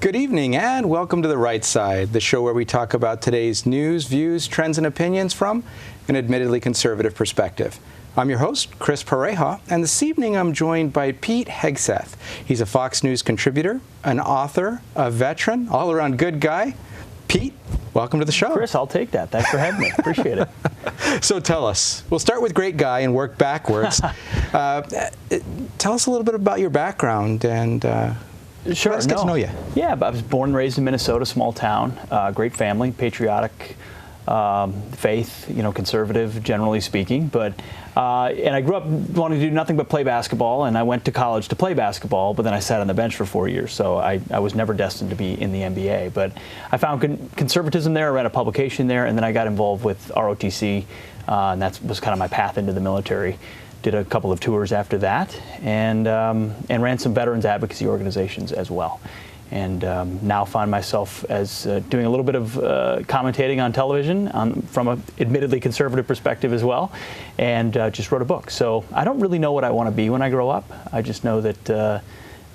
Good evening and welcome to The Right Side, the show where we talk about today's news, views, trends, and opinions from an admittedly conservative perspective. I'm your host, Chris Pareja, and this evening I'm joined by Pete Hegseth. He's a Fox News contributor, an author, a veteran, all-around good guy. Pete, welcome to the show. Chris, I'll take that. Thanks for having me. Appreciate it. So tell us, we'll start with great guy and work backwards. Tell us a little bit about your background and Sure. let's get to know you. Yeah, I was born and raised in Minnesota, small town, great family, patriotic, faith, conservative, generally speaking. But and I grew up wanting to do nothing but play basketball, and I went to college to play basketball, but then I sat on the bench for 4 years, so I was never destined to be in the NBA. But I found conservatism there, I ran a publication there, and then I got involved with ROTC, and that was kind of my path into the military. Did a couple of tours after that, and ran some veterans advocacy organizations as well. And now find myself as doing a little bit of commentating on television from an admittedly conservative perspective as well, and just wrote a book. So I don't really know what I want to be when I grow up. I just know that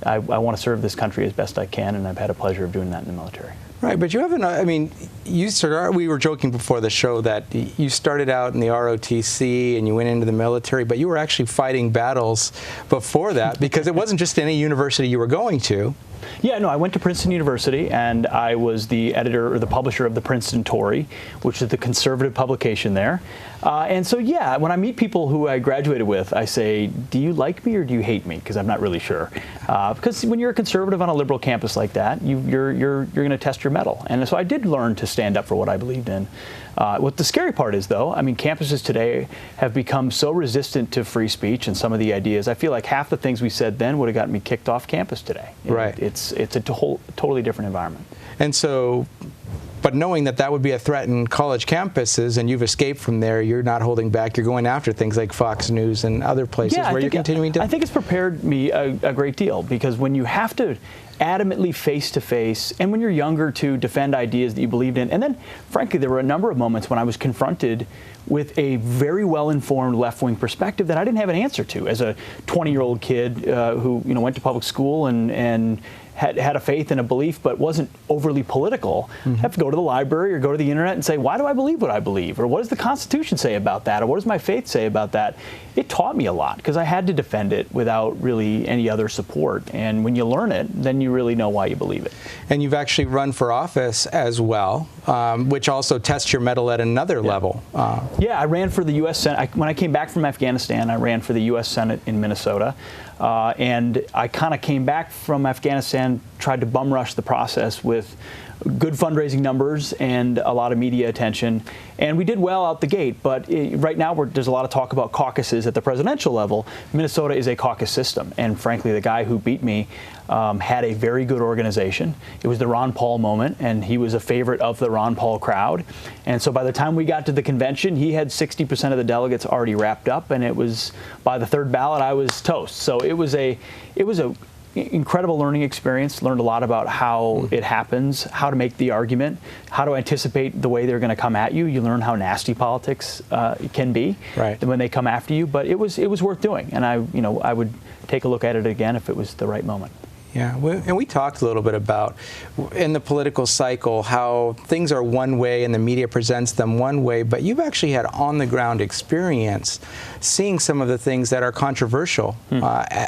I want to serve this country as best I can, and I've had a pleasure of doing that in the military. Right, but you haven't, we were joking before the show that you started out in the ROTC and you went into the military, but you were actually fighting battles before that because it wasn't just any university you were going to. Yeah, no, I went to Princeton University, and I was the editor or the publisher of the Princeton Tory, which is the conservative publication there. And so, yeah, when I meet people who I graduated with, I say, do you like me or do you hate me? Because I'm not really sure. Because when you're a conservative on a liberal campus like that, you're going to test your mettle. And so I did learn to stand up for what I believed in. What the scary part is, though, I mean, campuses today have become so resistant to free speech and some of the ideas. I feel like half the things we said then would have gotten me kicked off campus today. Right. It's a totally different environment. And so, but knowing that that would be a threat in college campuses and you've escaped from there, you're not holding back. You're going after things like Fox News and other places where you're continuing to. I think it's prepared me a great deal, because when you have to adamantly face-to-face, and when you're younger, to defend ideas that you believed in. And then, frankly, there were a number of moments when I was confronted with a very well-informed left-wing perspective that I didn't have an answer to as a 20-year-old kid who went to public school and had a faith and a belief, but wasn't overly political. Mm-hmm. Have to go to the library or go to the internet and say, why do I believe what I believe? Or what does the Constitution say about that? Or what does my faith say about that? It taught me a lot, because I had to defend it without really any other support. And when you learn it, then you really know why you believe it. And you've actually run for office as well, which also tests your mettle at another level. Yeah, I ran for the U.S. Senate. When I came back from Afghanistan, I ran for the U.S. Senate in Minnesota. And I kind of came back from Afghanistan, tried to bum rush the process with good fundraising numbers and a lot of media attention. And we did well out the gate, but right now there's a lot of talk about caucuses at the presidential level. Minnesota is a caucus system, and frankly, the guy who beat me had a very good organization. It was the Ron Paul moment, and he was a favorite of the Ron Paul crowd. And so by the time we got to the convention, he had 60% of the delegates already wrapped up, and it was, by the third ballot, I was toast. So it was a incredible learning experience. Learned a lot about how it happens, how to make the argument, how to anticipate the way they're going to come at you. You learn how nasty politics can be when they come after you. But it was worth doing, and I would take a look at it again if it was the right moment. Yeah, and we talked a little bit about, in the political cycle, how things are one way and the media presents them one way, but you've actually had on-the-ground experience seeing some of the things that are controversial.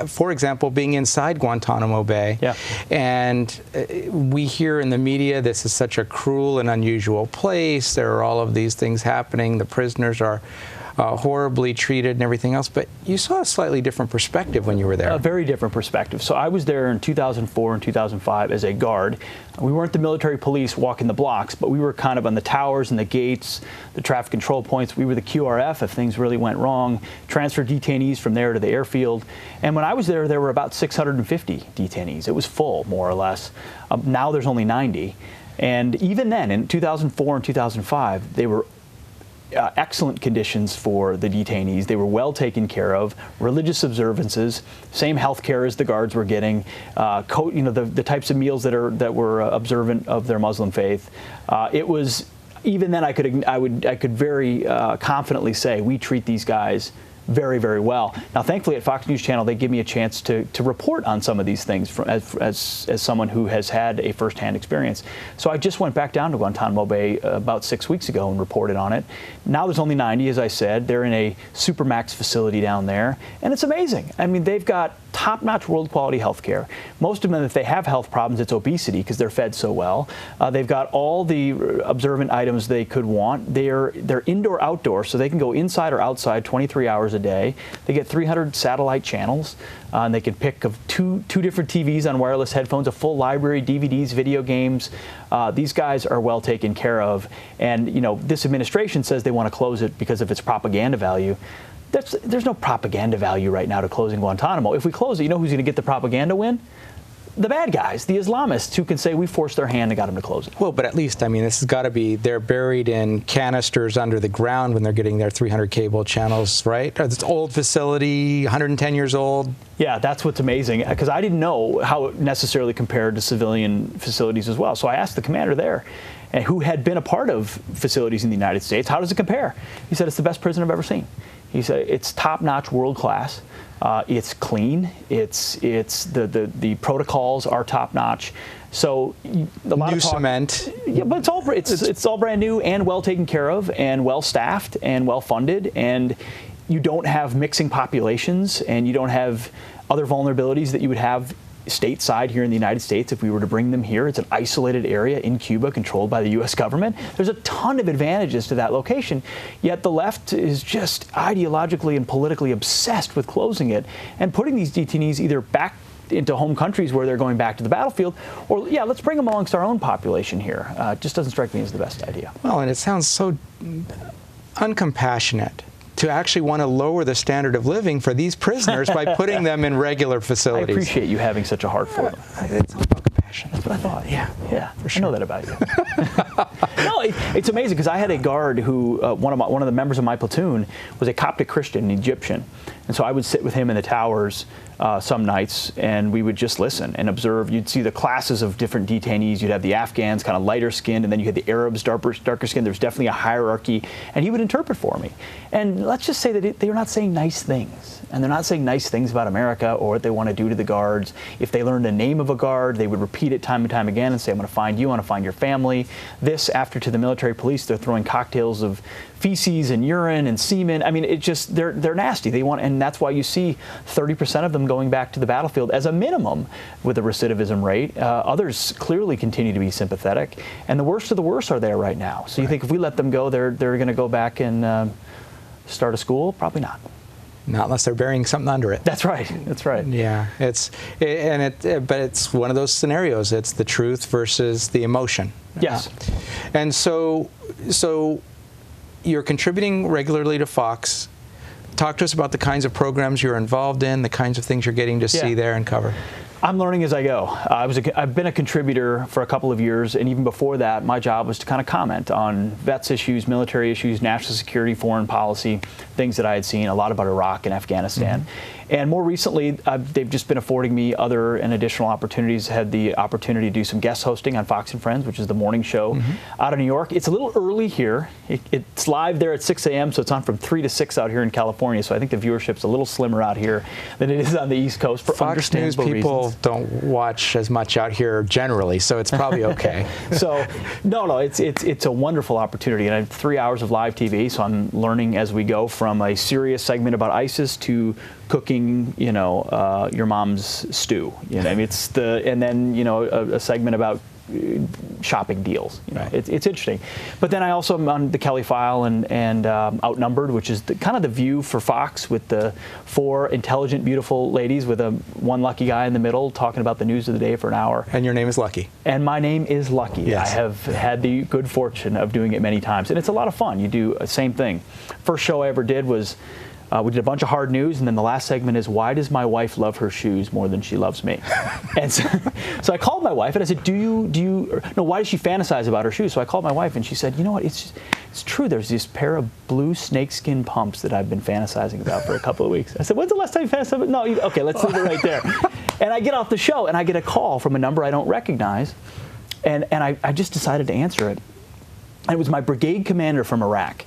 For example, being inside Guantanamo Bay. Yeah. And we hear in the media this is such a cruel and unusual place. There are all of these things happening. The prisoners are horribly treated and everything else, but you saw a slightly different perspective when you were there. A very different perspective. So I was there in 2004 and 2005 as a guard. We weren't the military police walking the blocks, but we were kind of on the towers and the gates, the traffic control points. We were the QRF if things really went wrong, transfer detainees from there to the airfield. And when I was there were about 650 detainees. It was full, more or less. Now there's only 90. And even then, in 2004 and 2005, they were excellent conditions for the detainees. They were well taken care of, religious observances, same health care as the guards were getting, the types of meals that were observant of their Muslim faith. It was, even then I could very confidently say we treat these guys very, very well. Now, thankfully, at Fox News Channel, they give me a chance to report on some of these things as someone who has had a firsthand experience. So I just went back down to Guantanamo Bay about 6 weeks ago and reported on it. Now there's only 90, as I said. They're in a supermax facility down there, and it's amazing. I mean, they've got top-notch world-quality health care. Most of them, if they have health problems, it's obesity because they're fed so well. They've got all the observant items they could want. They're indoor-outdoor, so they can go inside or outside 23 hours a day. They get 300 satellite channels, and they can pick of two different TVs on wireless headphones, a full library, DVDs, video games. These guys are well taken care of. And, you know, this administration says they want to close it because of its propaganda value. There's no propaganda value right now to closing Guantanamo. If we close it, you know who's going to get the propaganda win? The bad guys, the Islamists, who can say we forced their hand and got them to close it. Well, but at least, I mean, this has got to be, they're buried in canisters under the ground when they're getting their 300 cable channels, right? It's an old facility, 110 years old. Yeah, that's what's amazing, because I didn't know how it necessarily compared to civilian facilities as well. So I asked the commander there, and who had been a part of facilities in the United States, how does it compare? He said, it's the best prison I've ever seen. He said, it's top-notch, world-class. It's clean. The protocols are top-notch. So a lot new of talk, cement. Yeah, but it's all brand new and well taken care of and well staffed and well funded, and you don't have mixing populations and you don't have other vulnerabilities that you would have stateside here in the United States if we were to bring them here. It's an isolated area in Cuba controlled by the U.S. government. There's a ton of advantages to that location, yet the left is just ideologically and politically obsessed with closing it and putting these detainees either back into home countries where they're going back to the battlefield, or, yeah, let's bring them amongst our own population here. It just doesn't strike me as the best idea. Well, and it sounds so uncompassionate to actually want to lower the standard of living for these prisoners by putting them in regular facilities. I appreciate you having such a heart for them. It's all about compassion. That's what I thought. Yeah, for sure. I know that about you. No, it's amazing because I had a guard who, one of the members of my platoon was a Coptic Christian, an Egyptian. And so I would sit with him in the towers some nights, and we would just listen and observe. You'd see the classes of different detainees. You'd have the Afghans, kind of lighter skinned, and then you had the Arabs, darker skinned. There's definitely a hierarchy, and he would interpret for me. And let's just say that they were not saying nice things, and they're not saying nice things about America or what they want to do to the guards. If they learned the name of a guard, they would repeat it time and time again and say, I'm going to find you, I want to find your family. This, after to the military police, they're throwing cocktails of feces and urine and semen. I mean, it just, they're nasty. They want, and that's why you see 30% of them going back to the battlefield as a minimum with a recidivism rate. Others clearly continue to be sympathetic, and the worst of the worst are there right now. So you think if we let them go, they're going to go back and start a school? Probably not. Not unless they're burying something under it. That's right. That's right. Yeah, but it's one of those scenarios. It's the truth versus the emotion. Yes. And so you're contributing regularly to Fox. Talk to us about the kinds of programs you're involved in, the kinds of things you're getting to see there and cover. I'm learning as I go. I've been a contributor for a couple of years, and even before that, my job was to kind of comment on vets issues, military issues, national security, foreign policy, things that I had seen, a lot about Iraq and Afghanistan. Mm-hmm. And more recently, they've just been affording me other and additional opportunities. Had the opportunity to do some guest hosting on Fox and Friends, which is the morning show out of New York. It's a little early here. It's live there at 6 a.m., so it's on from 3 to 6 out here in California. So I think the viewership's a little slimmer out here than it is on the East Coast for Fox News people reasons. Don't watch as much out here generally, so it's probably okay. So, no, it's a wonderful opportunity, and I have 3 hours of live TV, so I'm learning as we go from a serious segment about ISIS to cooking, your mom's stew. I mean, and then a segment about shopping deals. Right. It's interesting. But then I also am on the Kelly File and Outnumbered, which is kind of the view for Fox with the 4 intelligent, beautiful ladies with one lucky guy in the middle talking about the news of the day for an hour. And your name is Lucky. And my name is Lucky. Yes. I have had the good fortune of doing it many times, and it's a lot of fun. You do the same thing. First show I ever did was we did a bunch of hard news, and then the last segment is, why does my wife love her shoes more than she loves me? And so I called my wife, and I said, why does she fantasize about her shoes? So I called my wife, and she said, you know what, it's true. There's this pair of blue snakeskin pumps that I've been fantasizing about for a couple of weeks. I said, when's the last time you fantasized about? No, okay, let's leave it right there. And I get off the show, and I get a call from a number I don't recognize, and I just decided to answer it. And it was my brigade commander from Iraq.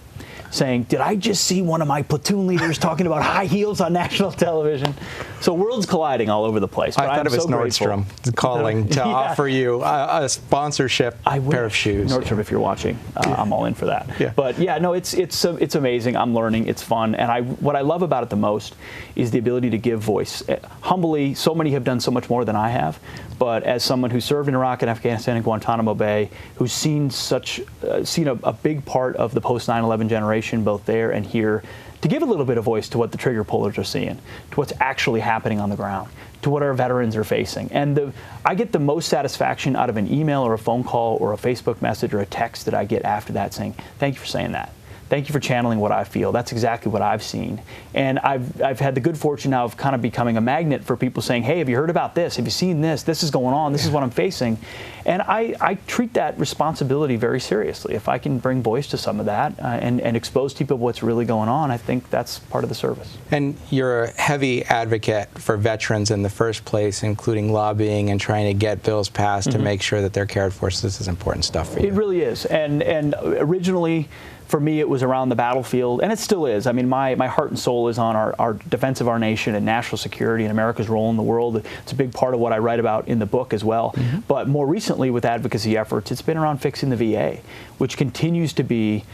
saying, did I just see one of my platoon leaders talking about high heels on national television? So worlds colliding all over the place. But I thought it was Nordstrom calling to offer you a sponsorship pair of shoes. Nordstrom, if you're watching, I'm all in for that. Yeah. But yeah, no, it's amazing. I'm learning. It's fun. And what I love about it the most is the ability to give voice. Humbly, so many have done so much more than I have. But as someone who served in Iraq and Afghanistan and Guantanamo Bay, who's seen a big part of the post 9/11 generation, both there and here, to give a little bit of voice to what the trigger pullers are seeing, to what's actually happening on the ground, to what our veterans are facing. And I get the most satisfaction out of an email or a phone call or a Facebook message or a text that I get after that saying, thank you for saying that. Thank you for channeling what I feel. That's exactly what I've seen. And I've had the good fortune now of kind of becoming a magnet for people saying, hey, have you heard about this? Have you seen this? This is going on. This is what I'm facing. And I treat that responsibility very seriously. If I can bring voice to some of that and expose people to what's really going on, I think that's part of the service. And you're a heavy advocate for veterans in the first place, including lobbying and trying to get bills passed to make sure that they're cared for. So this is important stuff for you. It really is. And originally, for me, it was around the battlefield, and it still is. I mean, my heart and soul is on our defense of our nation and national security and America's role in the world. It's a big part of what I write about in the book as well. But more recently, with advocacy efforts, it's been around fixing the VA, which continues to be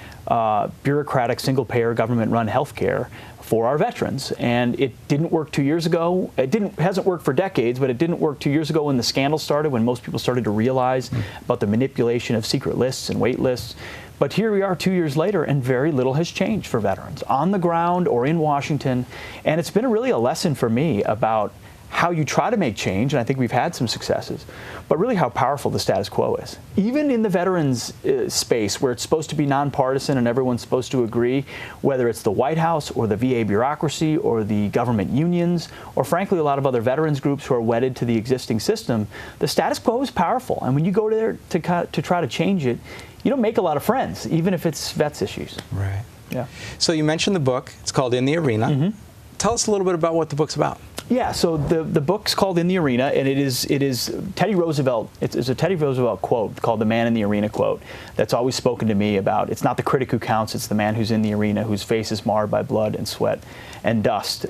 bureaucratic, single-payer, government-run health care for our veterans. And it didn't work 2 years ago. Hasn't worked for decades, but it didn't work 2 years ago when the scandal started, when most people started to realize about the manipulation of secret lists and wait lists. But here we are 2 years later, and very little has changed for veterans on the ground or in Washington. And it's been really a lesson for me about how you try to make change, and I think we've had some successes, but really how powerful the status quo is. Even in the veterans space, where it's supposed to be nonpartisan and everyone's supposed to agree, whether it's the White House or the VA bureaucracy or the government unions, or frankly a lot of other veterans groups who are wedded to the existing system, the status quo is powerful. And when you go there to try to change it, you don't make a lot of friends, even if it's vets issues. Right. Yeah. So you mentioned the book. It's called In the Arena. Tell us a little bit about what the book's about. Yeah, so the book's called In the Arena, and it is Teddy Roosevelt. It's a Teddy Roosevelt quote called the Man in the Arena quote that's always spoken to me about. It's not the critic who counts, it's the man who's in the arena, whose face is marred by blood and sweat and dust.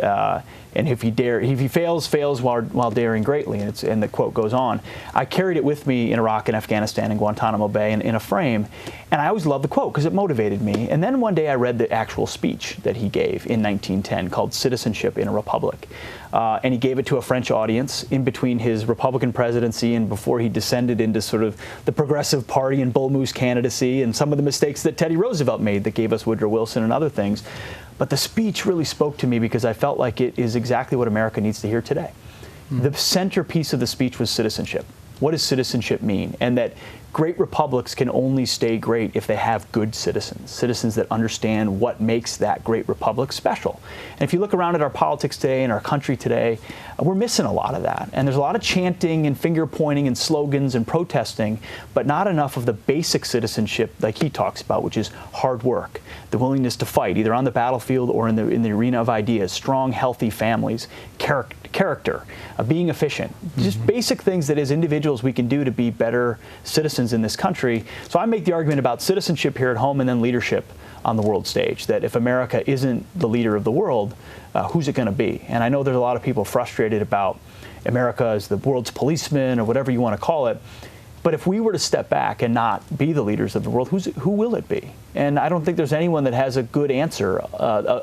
And if he fails while daring greatly. And the quote goes on. I carried it with me in Iraq and Afghanistan and Guantanamo Bay in a frame, and I always loved the quote because it motivated me. And then one day I read the actual speech that he gave in 1910 called Citizenship in a Republic. And he gave it to a French audience in between his Republican presidency and before he descended into sort of the Progressive Party and Bull Moose candidacy and some of the mistakes that Teddy Roosevelt made that gave us Woodrow Wilson and other things. But the speech really spoke to me because I felt like it is exactly what America needs to hear today. The centerpiece of the speech was citizenship. What does citizenship mean? And that great republics can only stay great if they have good citizens, citizens that understand what makes that great republic special. And if you look around at our politics today and our country today, we're missing a lot of that. And there's a lot of chanting and finger pointing and slogans and protesting, but not enough of the basic citizenship like he talks about, which is hard work, the willingness to fight, either on the battlefield or in the arena of ideas, strong, healthy families, character, being efficient, just basic things that as individuals we can do to be better citizens in this country. So I make the argument about citizenship here at home and then leadership on the world stage, that if America isn't the leader of the world, who's it going to be? And I know there's a lot of people frustrated about America as the world's policeman or whatever you want to call it. But if we were to step back and not be the leaders of the world, who will it be? And I don't think there's anyone that has a good answer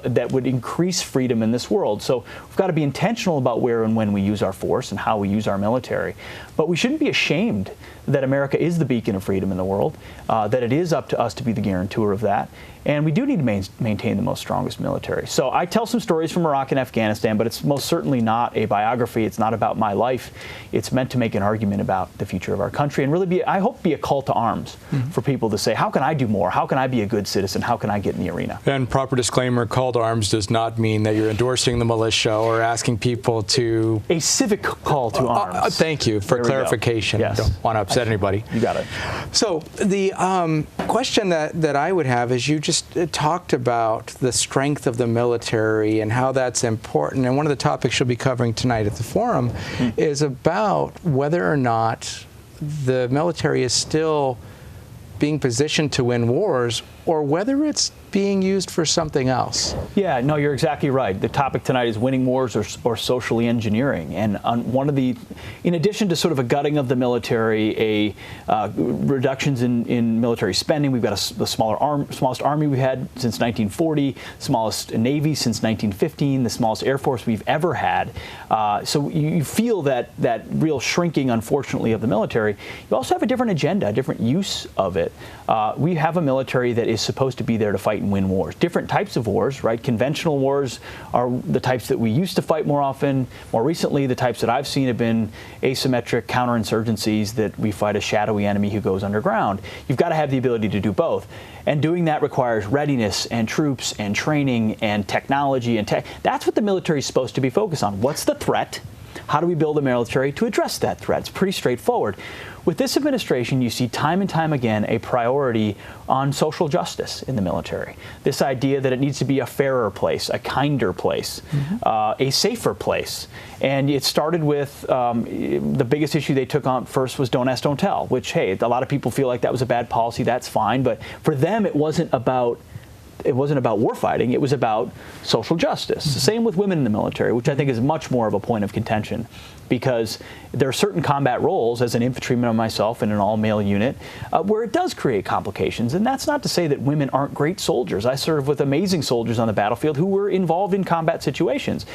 that would increase freedom in this world. So we've got to be intentional about where and when we use our force and how we use our military. But we shouldn't be ashamed that America is the beacon of freedom in the world, that it is up to us to be the guarantor of that. And we do need to maintain the most strongest military. So I tell some stories from Iraq and Afghanistan, but it's most certainly not a biography. It's not about my life. It's meant to make an argument about the future of our country and really be, I hope, be a call to arms for people to say, how can I do more? How can I be a good citizen? How can I get in the arena? And proper disclaimer, call to arms does not mean that you're endorsing the militia or asking people to... A civic call to arms. Thank you for clarification. Yes. Don't want to upset anybody. You got it. So the question that I would have is you just talked about the strength of the military and how that's important. And one of the topics you'll be covering tonight at the forum is about whether or not the military is still being positioned to win wars or whether it's being used for something else. Yeah, no, you're exactly right. The topic tonight is winning wars or socially engineering. And one of the, in addition to sort of a gutting of the military, reductions in military spending, we've got the smallest army we've had since 1940, smallest navy since 1915, the smallest air force we've ever had. So you feel that real shrinking, unfortunately, of the military. You also have a different agenda, a different use of it. We have a military that is supposed to be there to fight and win wars. Different types of wars, right? Conventional wars are the types that we used to fight more often. More recently, the types that I've seen have been asymmetric counterinsurgencies that we fight a shadowy enemy who goes underground. You've got to have the ability to do both. And doing that requires readiness and troops and training and technology and tech. That's what the military is supposed to be focused on. What's the threat? How do we build a military to address that threat? It's pretty straightforward. With this administration, you see time and time again a priority on social justice in the military. This idea that it needs to be a fairer place, a kinder place, a safer place. And it started with the biggest issue they took on first was don't ask, don't tell, which, hey, a lot of people feel like that was a bad policy. That's fine. But for them, it wasn't about war fighting. It was about social justice. Same with women in the military, which I think is much more of a point of contention, because there are certain combat roles, as an infantryman myself in an all-male unit, where it does create complications. And that's not to say that women aren't great soldiers. I served with amazing soldiers on the battlefield who were involved in combat situations.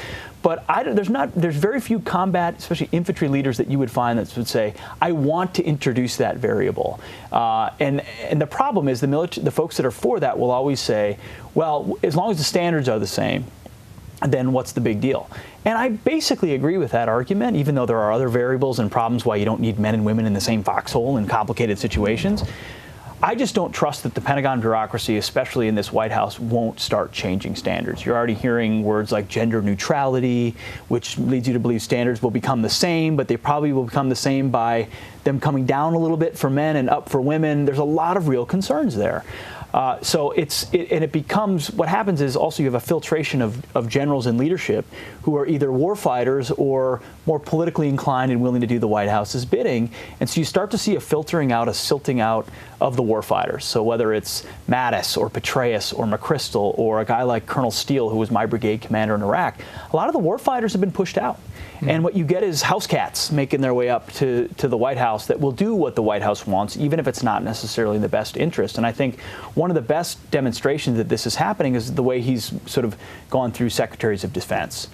But there's very few combat, especially infantry leaders, that you would find that would say, I want to introduce that variable. And the problem is the folks that are for that will always say, well, as long as the standards are the same, then what's the big deal? And I basically agree with that argument, even though there are other variables and problems why you don't need men and women in the same foxhole in complicated situations. I just don't trust that the Pentagon bureaucracy, especially in this White House, won't start changing standards. You're already hearing words like gender neutrality, which leads you to believe standards will become the same, but they probably will become the same by them coming down a little bit for men and up for women. There's a lot of real concerns there. So it becomes, what happens is also you have a filtration of generals in leadership who are either war fighters or more politically inclined and willing to do the White House's bidding. And so you start to see a filtering out, a silting out of the war fighters. So whether it's Mattis or Petraeus or McChrystal or a guy like Colonel Steele, who was my brigade commander in Iraq, a lot of the war fighters have been pushed out. And what you get is house cats making their way up to the White House that will do what the White House wants, even if it's not necessarily in the best interest. And I think one of the best demonstrations that this is happening is the way he's sort of gone through secretaries of defense,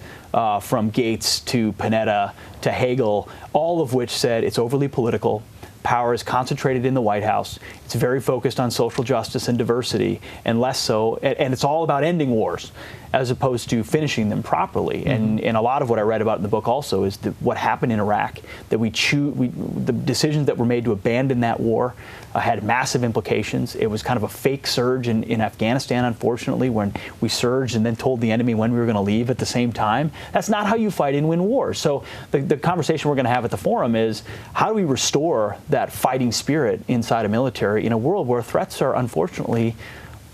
from Gates to Panetta to Hagel, all of which said it's overly political. Power is concentrated in the White House. It's very focused on social justice and diversity, and less so, and it's all about ending wars as opposed to finishing them properly. And a lot of what I read about in the book also is what happened in Iraq, that the decisions that were made to abandon that war had massive implications. It was kind of a fake surge in Afghanistan, unfortunately, when we surged and then told the enemy when we were going to leave at the same time. That's not how you fight and win wars. So the conversation we're going to have at the forum is, how do we restore that fighting spirit inside a military in a world where threats are unfortunately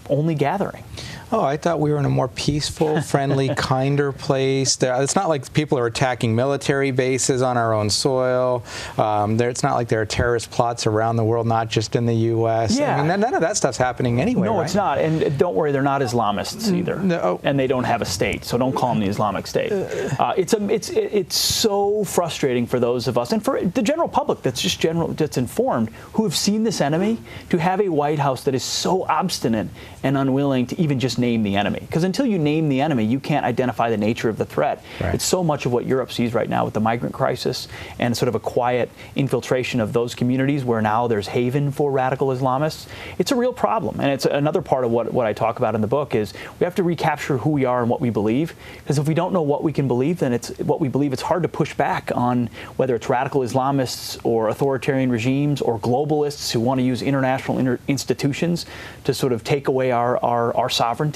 only gathering? Oh, I thought we were in a more peaceful, friendly, kinder place. It's not like people are attacking military bases on our own soil. It's not like there are terrorist plots around the world, not just in the U.S. Yeah. I mean, none of that stuff's happening anyway, No, right? it's not. And don't worry, they're not Islamists either. No. And they don't have a state, so don't call them the Islamic State. It's so frustrating for those of us, and for the general public that's informed, who have seen this enemy, to have a White House that is so obstinate and unwilling to even just name the enemy. Because until you name the enemy, you can't identify the nature of the threat. Right. It's so much of what Europe sees right now with the migrant crisis and sort of a quiet infiltration of those communities where now there's haven for radical Islamists. It's a real problem. And it's another part of what I talk about in the book is we have to recapture who we are and what we believe. Because if we don't know what we can believe, then it's what we believe. It's hard to push back on whether it's radical Islamists or authoritarian regimes or globalists who want to use international institutions to sort of take away our sovereignty.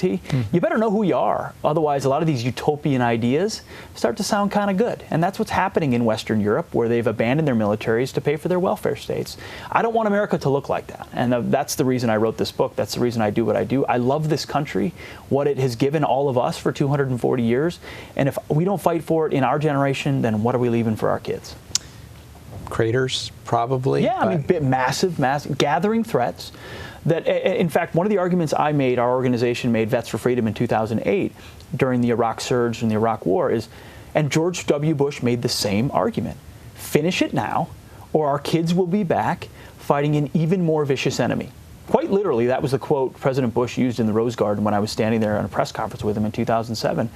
You better know who you are. Otherwise, a lot of these utopian ideas start to sound kind of good. And that's what's happening in Western Europe, where they've abandoned their militaries to pay for their welfare states. I don't want America to look like that. And that's the reason I wrote this book. That's the reason I do what I do. I love this country, what it has given all of us for 240 years. And if we don't fight for it in our generation, then what are we leaving for our kids? Craters, probably. Yeah, I mean, massive, gathering threats that, in fact, one of the arguments our organization made, Vets for Freedom, in 2008, during the Iraq surge and the Iraq War, is, and George W. Bush made the same argument: finish it now, or our kids will be back fighting an even more vicious enemy. Quite literally, that was the quote President Bush used in the Rose Garden when I was standing there on a press conference with him in 2007.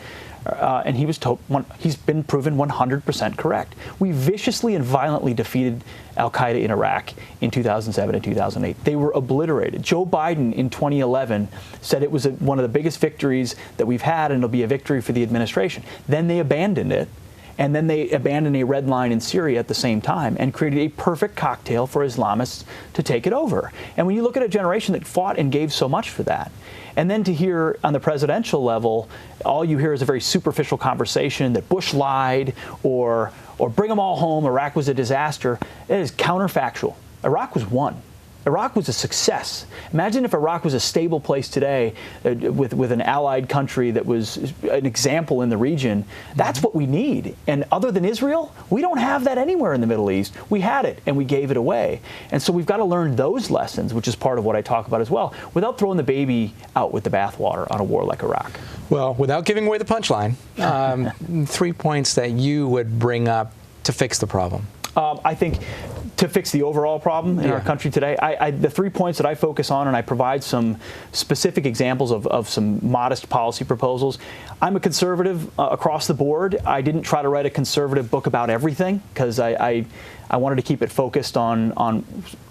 And he was told, he's been proven 100% correct. We viciously and violently defeated al-Qaeda in Iraq in 2007 and 2008. They were obliterated. Joe Biden in 2011 said it was one of the biggest victories that we've had, and it'll be a victory for the administration. Then they abandoned it. And then they abandoned a red line in Syria at the same time and created a perfect cocktail for Islamists to take it over. And when you look at a generation that fought and gave so much for that, and then to hear on the presidential level, all you hear is a very superficial conversation that Bush lied or bring them all home, Iraq was a disaster, it is counterfactual. Iraq was won. Iraq was a success. Imagine if Iraq was a stable place today with an allied country that was an example in the region. That's what we need. And other than Israel, we don't have that anywhere in the Middle East. We had it, and we gave it away. And so we've got to learn those lessons, which is part of what I talk about as well, without throwing the baby out with the bathwater on a war like Iraq. Well, without giving away the punchline, 3 points that you would bring up to fix the problem. I think to fix the overall problem in our country today, the 3 points that I focus on, and I provide some specific examples of some modest policy proposals. I'm a conservative across the board. I didn't try to write a conservative book about everything because I wanted to keep it focused on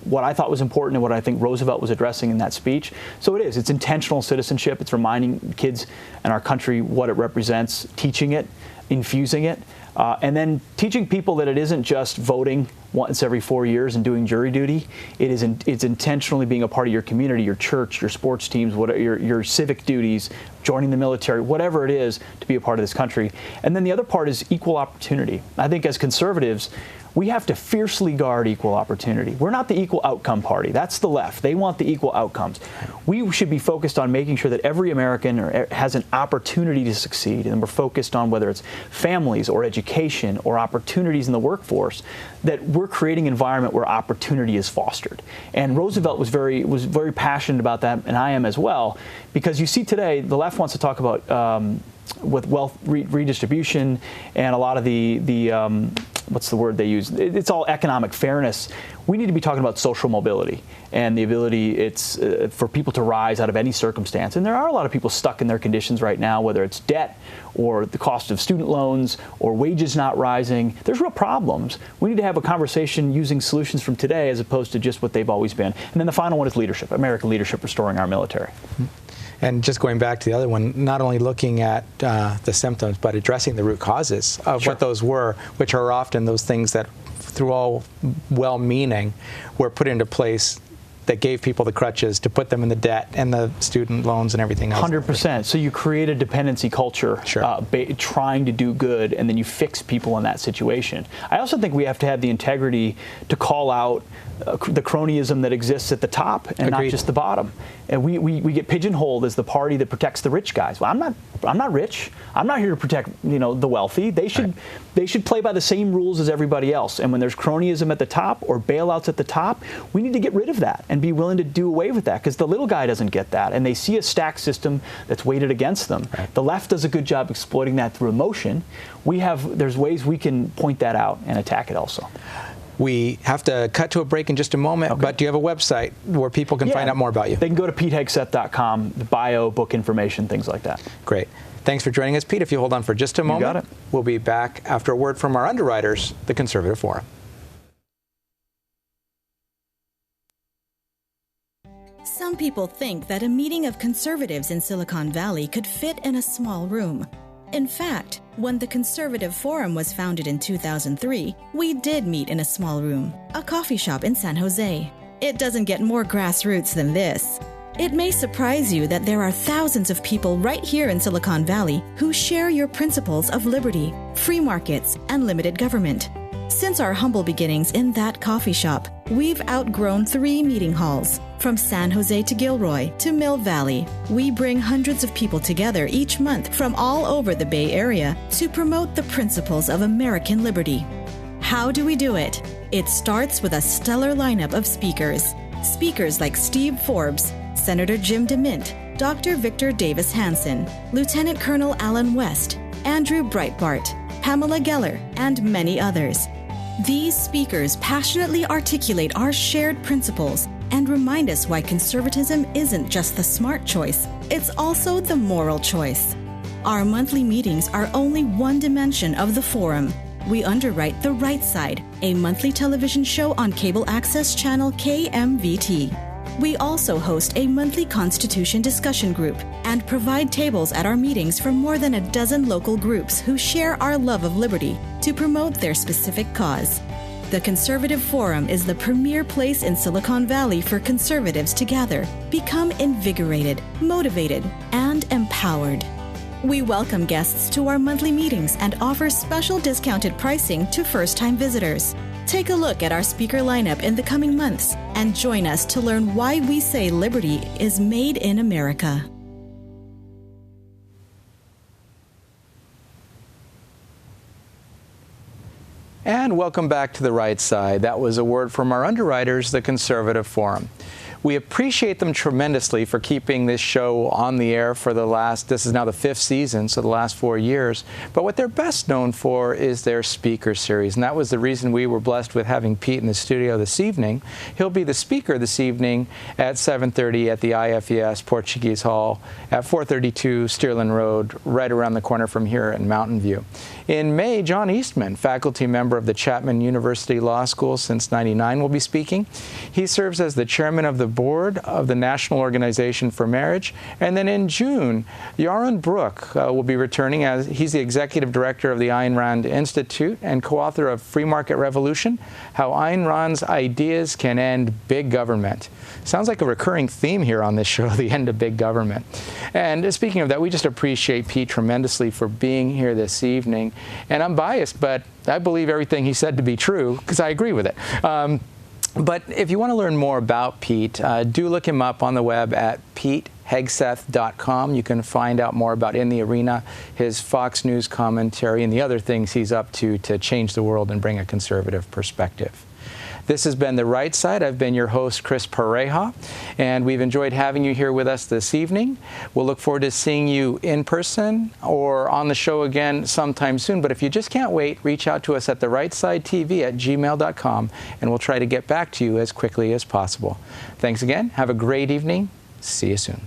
what I thought was important and what I think Roosevelt was addressing in that speech. So it is. It's intentional citizenship. It's reminding kids and our country what it represents, teaching it, infusing it. And then teaching people that it isn't just voting once every 4 years and doing jury duty. It's intentionally being a part of your community, your church, your sports teams, your civic duties, joining the military, whatever it is to be a part of this country. And then the other part is equal opportunity. I think as conservatives, we have to fiercely guard equal opportunity. We're not the equal outcome party. That's the left. They want the equal outcomes. We should be focused on making sure that every American has an opportunity to succeed, and we're focused on whether it's families or education or opportunities in the workforce, that we're creating an environment where opportunity is fostered. And Roosevelt was very passionate about that, and I am as well, because you see today the left wants to talk about with wealth redistribution and a lot of the what's the word they use? It's all economic fairness. We need to be talking about social mobility and the ability for people to rise out of any circumstance. And there are a lot of people stuck in their conditions right now, whether it's debt or the cost of student loans or wages not rising. There's real problems. We need to have a conversation using solutions from today as opposed to just what they've always been. And then the final one is leadership, American leadership restoring our military. And just going back to the other one, not only looking at the symptoms, but addressing the root causes of what those were, which are often those things that, through all well-meaning, were put into place that gave people the crutches to put them in the debt and the student loans and everything else. 100%. So you create a dependency culture, trying to do good, and then you fix people in that situation. I also think we have to have the integrity to call out the cronyism that exists at the top and not just the bottom. And we get pigeonholed as the party that protects the rich guys. Well, I'm not rich. I'm not here to protect the wealthy. They should play by the same rules as everybody else. And when there's cronyism at the top or bailouts at the top, we need to get rid of that and be willing to do away with that, because the little guy doesn't get that, and they see a stacked system that's weighted against them. The left does a good job exploiting that through emotion. There's ways we can point that out and attack it also. We have to cut to a break in just a moment, but do you have a website where people can find out more about you? They can go to PeteHegseth.com, the bio, book information, things like that. Great. Thanks for joining us, Pete. If you hold on for just a moment, you got it. We'll be back after a word from our underwriters, the Conservative Forum. Some people think that a meeting of conservatives in Silicon Valley could fit in a small room. In fact, when the Conservative Forum was founded in 2003, we did meet in a small room, a coffee shop in San Jose. It doesn't get more grassroots than this. It may surprise you that there are thousands of people right here in Silicon Valley who share your principles of liberty, free markets, and limited government. Since our humble beginnings in that coffee shop, we've outgrown 3 meeting halls. From San Jose to Gilroy to Mill Valley, we bring hundreds of people together each month from all over the Bay Area to promote the principles of American liberty. How do we do it? It starts with a stellar lineup of speakers. Speakers like Steve Forbes, Senator Jim DeMint, Dr. Victor Davis Hanson, Lieutenant Colonel Alan West, Andrew Breitbart, Pamela Geller, and many others. These speakers passionately articulate our shared principles and remind us why conservatism isn't just the smart choice, it's also the moral choice. Our monthly meetings are only one dimension of the forum. We underwrite The Right Side, a monthly television show on cable access channel KMVT. We also host a monthly Constitution discussion group and provide tables at our meetings for more than a dozen local groups who share our love of liberty to promote their specific cause. The Conservative Forum is the premier place in Silicon Valley for conservatives to gather, become invigorated, motivated, and empowered. We welcome guests to our monthly meetings and offer special discounted pricing to first-time visitors. Take a look at our speaker lineup in the coming months and join us to learn why we say liberty is made in America. And welcome back to The Right Side. That was a word from our underwriters, the Conservative Forum. We appreciate them tremendously for keeping this show on the air for this is now the 5th season, so the last 4 years. But what they're best known for is their speaker series, and that was the reason we were blessed with having Pete in the studio this evening. He'll be the speaker this evening at 7:30 at the IFES Portuguese Hall at 432 Stirling Road, right around the corner from here in Mountain View. In May, John Eastman, faculty member of the Chapman University Law School since '99, will be speaking. He serves as the chairman of the board of the National Organization for Marriage. And then in June, Yaron Brook will be returning as he's the executive director of the Ayn Rand Institute and co-author of Free Market Revolution, How Ayn Rand's Ideas Can End Big Government. Sounds like a recurring theme here on this show, the end of big government. And speaking of that, we just appreciate Pete tremendously for being here this evening. And I'm biased, but I believe everything he said to be true because I agree with it. But if you want to learn more about Pete, do look him up on the web at PeteHegseth.com. You can find out more about In the Arena, his Fox News commentary, and the other things he's up to change the world and bring a conservative perspective. This has been The Right Side. I've been your host, Chris Pareja, and we've enjoyed having you here with us this evening. We'll look forward to seeing you in person or on the show again sometime soon. But if you just can't wait, reach out to us at therightsidetv@gmail.com, and we'll try to get back to you as quickly as possible. Thanks again. Have a great evening. See you soon.